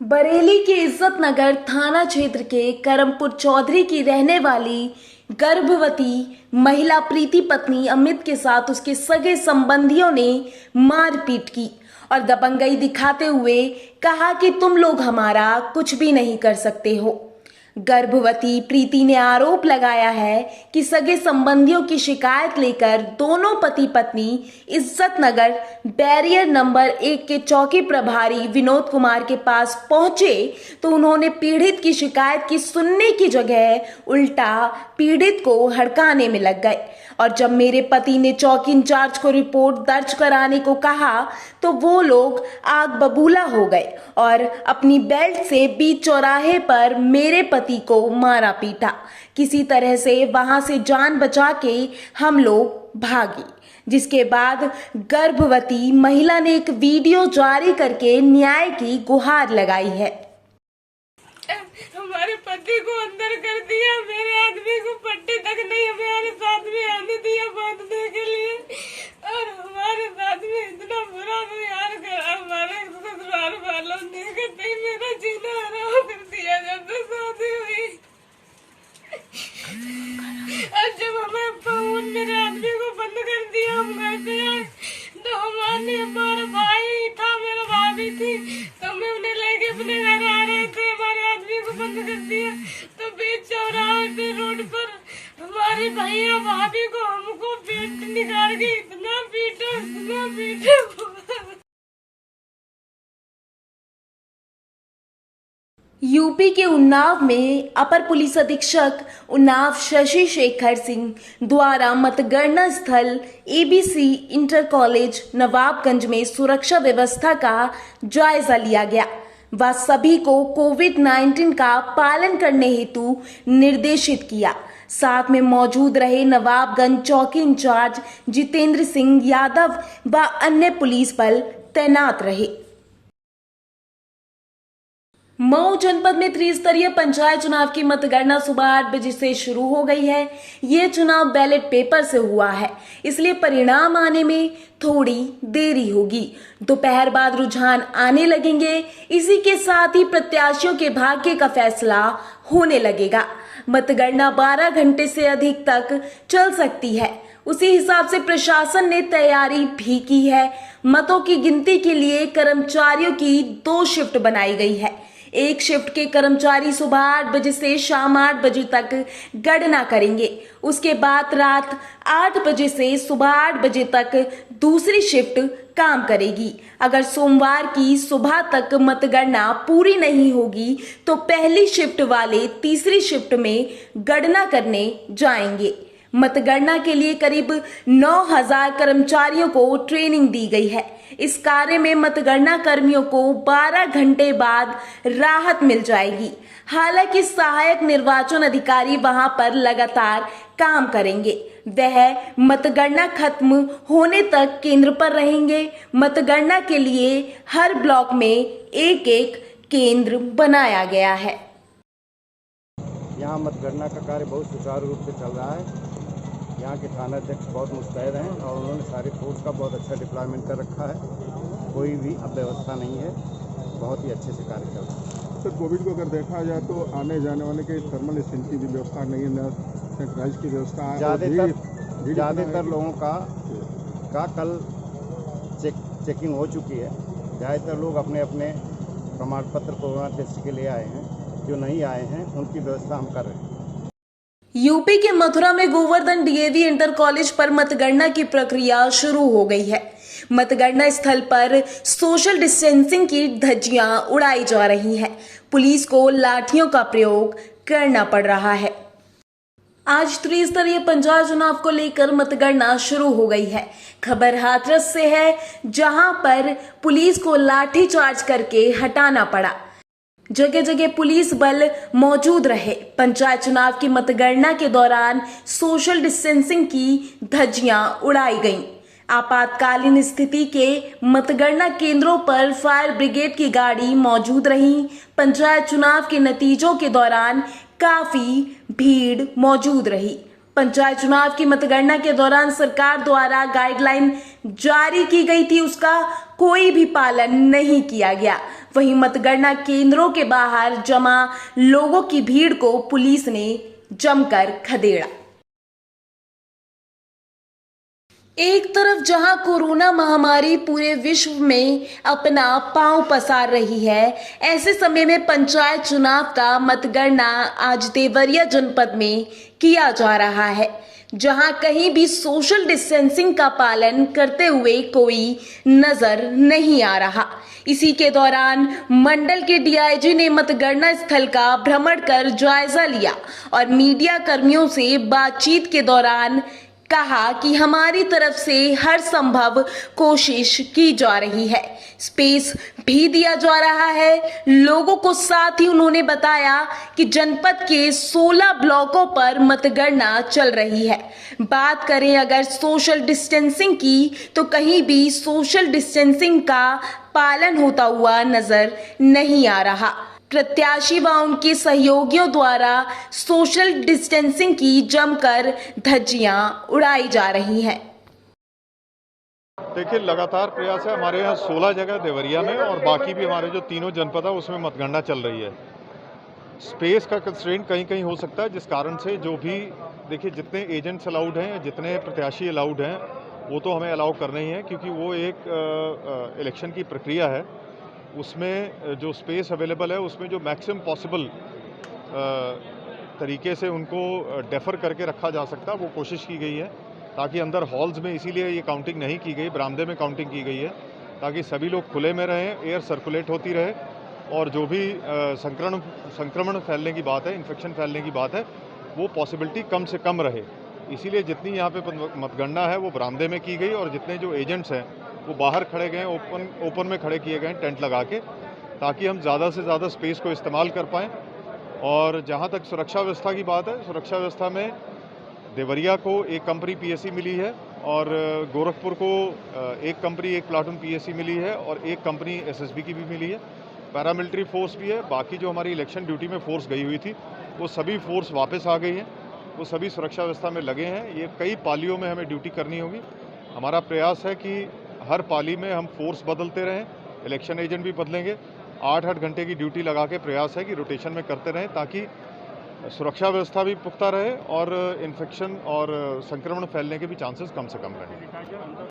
बरेली के इज्जत नगर थाना क्षेत्र के करमपुर चौधरी की रहने वाली गर्भवती महिला प्रीति पत्नी अमित के साथ उसके सगे संबंधियों ने मारपीट की और दबंगई दिखाते हुए कहा कि तुम लोग हमारा कुछ भी नहीं कर सकते हो। गर्भवती प्रीति ने आरोप लगाया है कि सगे संबंधियों की शिकायत लेकर दोनों पति पत्नी इज्जत नगर बैरियर नंबर 1 के चौकी प्रभारी विनोद कुमार के पास पहुंचे तो उन्होंने पीड़ित की शिकायत की सुनने की जगह उल्टा पीड़ित को हड़काने में लग गए। और जब मेरे पति ने चौकी इंचार्ज को रिपोर्ट दर्ज कराने को कहा तो वो लोग आग बबूला हो गए और अपनी बेल्ट से बीच चौराहे पर मेरे पति को मारा पीटा। किसी तरह से वहां से जान बचा के हम लोग भागे, जिसके बाद गर्भवती महिला ने एक वीडियो जारी करके न्याय की गुहार लगाई है। हमारे पति को अंदर कर दिया, मेरे आदमी को पट्टी तक नहीं हमारे साथ में आने दिया बांधने के लिए, और हमारे साथ में इतना बुरा व्यवहार करा। हमारे ससुराल वालों ने कहते मेरा जीना हराम कर दिया जब से शादी हुई। और जब हमें मेरे आदमी को बंद कर दिया, हम घर पे आए तो हमारा भाई था, मेरा भाभी थी, तो मैं उन्हें लेके अपने घर आ रहे थे। हमारे आदमी को बंद कर दिया तो बीच चौराहे पे रोड पर हमारे भैया भाभी को हमको पेट निकाल के इतना पीटा। यूपी के उन्नाव में अपर पुलिस अधीक्षक उन्नाव शशि शेखर सिंह द्वारा मतगणना स्थल एबीसी इंटर कॉलेज नवाबगंज में सुरक्षा व्यवस्था का जायजा लिया गया व सभी को कोविड-19 का पालन करने हेतु निर्देशित किया। साथ में मौजूद रहे नवाबगंज चौकी इंचार्ज जितेंद्र सिंह यादव व अन्य पुलिस बल तैनात रहे। मऊ जनपद में त्रिस्तरीय पंचायत चुनाव की मतगणना सुबह 8 बजे से शुरू हो गई है। ये चुनाव बैलेट पेपर से हुआ है, इसलिए परिणाम आने में थोड़ी देरी होगी। दोपहर बाद रुझान आने लगेंगे। इसी के साथ ही प्रत्याशियों के भाग्य का फैसला होने लगेगा। मतगणना 12 घंटे से अधिक तक चल सकती है। उसी हिसाब से प्रशासन ने तैयारी भी की है। मतों की गिनती के लिए कर्मचारियों की 2 शिफ्ट बनाई गई है। एक शिफ्ट के कर्मचारी सुबह 8 बजे से शाम 8 बजे तक गणना करेंगे। उसके बाद रात 8 बजे से सुबह 8 बजे तक दूसरी शिफ्ट काम करेगी। अगर सोमवार की सुबह तक मतगणना पूरी नहीं होगी तो पहली शिफ्ट वाले तीसरी शिफ्ट में गणना करने जाएंगे। मतगणना के लिए करीब 9,000 कर्मचारियों को ट्रेनिंग दी गई है। इस कार्य में मतगणना कर्मियों को 12 घंटे बाद राहत मिल जाएगी। हालांकि सहायक निर्वाचन अधिकारी वहां पर लगातार काम करेंगे। वह मतगणना खत्म होने तक केंद्र पर रहेंगे। मतगणना के लिए हर ब्लॉक में एक केंद्र बनाया गया है। यहाँ मतगणना का कार्य बहुत सुचारू रूप से चल रहा है। यहाँ के थानाध्यक्ष बहुत मुस्तैद हैं और उन्होंने सारी फोर्स का बहुत अच्छा डिप्लॉयमेंट कर रखा है। कोई भी अव्यवस्था नहीं है, बहुत ही अच्छे से कार्य चल रहा है। सर, कोविड को अगर देखा जाए तो आने जाने वाले के थर्मल स्क्रीन की भी व्यवस्था नहीं है, न सैनिटाइज की व्यवस्था है। ज़्यादातर लोगों का कल चेकिंग हो चुकी है। ज़्यादातर लोग अपने अपने प्रमाण पत्र कोरोना टेस्ट के लिए आए हैं। जो नहीं आए हैं उनकी व्यवस्था हम कर रहे हैं। यूपी के मथुरा में गोवर्धन डीएवी इंटर कॉलेज पर मतगणना की प्रक्रिया शुरू हो गई है। मतगणना स्थल पर सोशल डिस्टेंसिंग की धज्जियां उड़ाई जा रही हैं। पुलिस को लाठियों का प्रयोग करना पड़ रहा है। आज त्रिस्तरीय पंचायत चुनाव को लेकर मतगणना शुरू हो गई है। खबर हाथरस से है, जहां पर पुलिस को लाठीचार्ज करके हटाना पड़ा। जगह जगह पुलिस बल मौजूद रहे। पंचायत चुनाव की मतगणना के दौरान सोशल डिस्टेंसिंग की धज्जियां उड़ाई गईं। आपातकालीन स्थिति के मतगणना केंद्रों पर फायर ब्रिगेड की गाड़ी मौजूद रही। पंचायत चुनाव के नतीजों के दौरान काफी भीड़ मौजूद रही। पंचायत चुनाव की मतगणना के दौरान सरकार द्वारा गाइडलाइन जारी की गई थी उसका कोई भी पालन नहीं किया गया। वहीं मतगणना केंद्रों के बाहर जमा लोगों की भीड़ को पुलिस ने जमकर खदेड़ा। एक तरफ जहां कोरोना महामारी पूरे विश्व में अपना पांव पसार रही है, ऐसे समय में पंचायत चुनाव का मतगणना आज देवरिया जनपद में किया जा रहा है, जहां कहीं भी सोशल डिस्टेंसिंग का पालन करते हुए कोई नजर नहीं आ रहा। इसी के दौरान मंडल के डीआईजी ने मतगणना स्थल का भ्रमण कर जायजा लिया और मीडिया कर्मियों से बातचीत के दौरान कहा कि हमारी तरफ से हर संभव कोशिश की जा रही है, स्पेस भी दिया जा रहा है लोगों को। साथ ही उन्होंने बताया कि जनपद के 16 ब्लॉकों पर मतगणना चल रही है। बात करें अगर सोशल डिस्टेंसिंग की, तो कहीं भी सोशल डिस्टेंसिंग का पालन होता हुआ नजर नहीं आ रहा। प्रत्याशी व उनके सहयोगियों द्वारा सोशल डिस्टेंसिंग की जमकर धज्जियां उड़ाई जा रही हैं। देखिए, लगातार प्रयास है। हमारे यहाँ 16 जगह देवरिया में और बाकी भी हमारे जो तीनों जनपद है उसमें मतगणना चल रही है। स्पेस का कंस्ट्रेंट कहीं कहीं हो सकता है, जिस कारण से जो भी देखिए जितने एजेंट्स अलाउड हैं, जितने प्रत्याशी अलाउड हैं, वो तो हमें अलाउ करना ही है, क्योंकि वो एक इलेक्शन की प्रक्रिया है। उसमें जो स्पेस अवेलेबल है उसमें जो मैक्सिमम पॉसिबल तरीके से उनको डेफर करके रखा जा सकता है, वो कोशिश की गई है, ताकि अंदर हॉल्स में इसीलिए ये काउंटिंग नहीं की गई, बरामदे में काउंटिंग की गई है, ताकि सभी लोग खुले में रहें, एयर सर्कुलेट होती रहे और जो भी संक्रमण फैलने की बात है, इन्फेक्शन फैलने की बात है, वो पॉसिबिलिटी कम से कम रहे। इसीलिए जितनी यहाँ पे मतगणना है वो बरामदे में की गई और जितने जो एजेंट्स हैं वो बाहर खड़े गए, ओपन में खड़े किए गए टेंट लगा के, ताकि हम ज़्यादा से ज़्यादा स्पेस को इस्तेमाल कर पाएँ। और जहाँ तक सुरक्षा व्यवस्था की बात है, सुरक्षा व्यवस्था में देवरिया को एक कंपनी पीएससी मिली है और गोरखपुर को एक कंपनी एक प्लाटून पीएससी मिली है और एक कंपनी एसएसबी की भी मिली है। पैरामिलिट्री फोर्स भी है। बाकी जो हमारी इलेक्शन ड्यूटी में फोर्स गई हुई थी वो सभी फोर्स वापस आ गई हैं, वो सभी सुरक्षा व्यवस्था में लगे हैं। ये कई पालियों में हमें ड्यूटी करनी होगी। हमारा प्रयास है कि हर पाली में हम फोर्स बदलते रहें, इलेक्शन एजेंट भी बदलेंगे। 8-8 घंटे की ड्यूटी लगा के प्रयास है कि रोटेशन में करते रहें, ताकि सुरक्षा व्यवस्था भी पुख्ता रहे और इन्फेक्शन और संक्रमण फैलने के भी चांसेस कम से कम रहें।